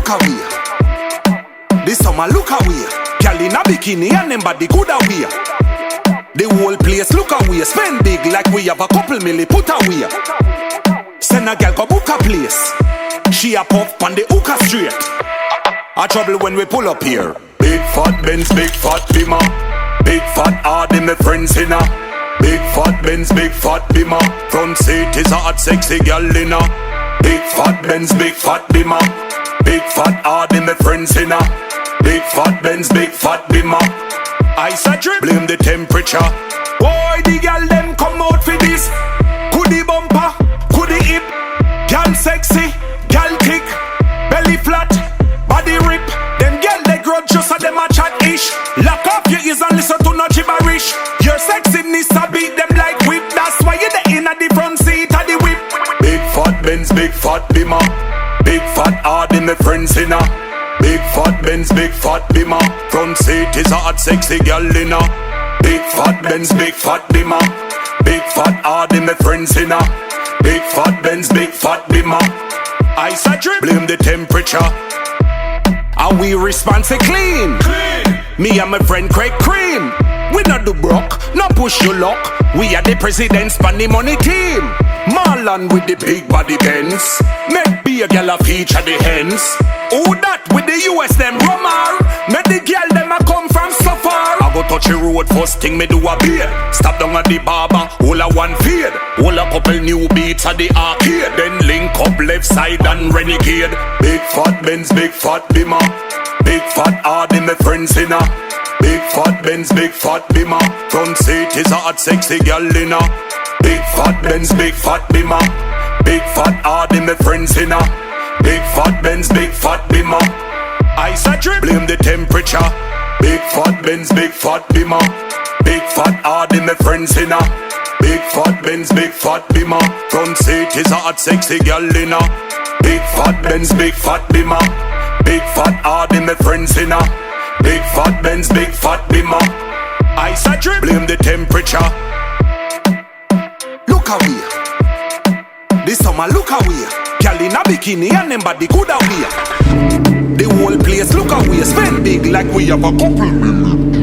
Look away. This summer look away. Girl in a bikini and them body good away. The whole place look away. Spend big like we have a couple milli put away. Send a girl go book a place. She a pop on the hookah straight. A trouble when we pull up here. Big fat Benz, big fat Beamer. Big fat Hardy, my friends in a. Big fat Benz, big fat Beamer. Front seat is a hot sexy girl in a. Big fat Benz, big fat Beamer. Big fat Hardy, my friends in a. Big fat Benz, big fat Beamer. Ice a drip, blame the temperature. Boy, the girl them come out for this. Could the bumper, could the hip. Girl sexy, girl thick. Belly flat, body rip. Them girl they grudge just so them a chat ish. Lock off your ears and listen to no gibberish. Your sexiness a beat them like whip. That's why you're the in at the front seat of the whip. Big fat Benz, big fat Beamer. Big fat Hardy, my friends in a. Big fat Benz, big fat Beamer. Front seat is a hot sexy girl in a. Big fat Benz, big fat Beamer. Big fat Hardy, my friends in a. Big fat Benz, big fat Beamer. Ice a drip, blame the temperature. And we responsive clean. Me and my friend Craig Cream. We not do broke, no push your luck. We are the president's money money team. Marlon with the big body Benz. Make be a girl a feature the hens. Who that with the US them rumor? Make the girl them a come from so far. I go touch the road first thing me do a beer. Stop down at the barber, hold a one fade. Hold a couple new beats at the arcade. Then link up left side and renegade. Big fat Benz, big fat Beamer. Big fat Hardy, my friends in a. Big fat Benz, big fat Beamer. Front seat is a hot sexy girl in a. Big fat Benz, big fat Beamer. Big fat Hardy, my friends in a. Big fat Benz, big fat Beamer. Ice a drip, blame the temperature. Big fat Benz, big fat Beamer. Big fat Hardy, my friends in a. Big fat Benz, big fat Beamer. Front seat is a hot sexy girl in a. Big fat Benz, big fat Beamer. Big fat Hardy, my friends in a. Big fat Benz, big fat Beamer. Ice a drip, blame the temperature. Look away. This summer look away. Girl in a bikini and them body good away. The whole place look away. Spend big like we have a couple million.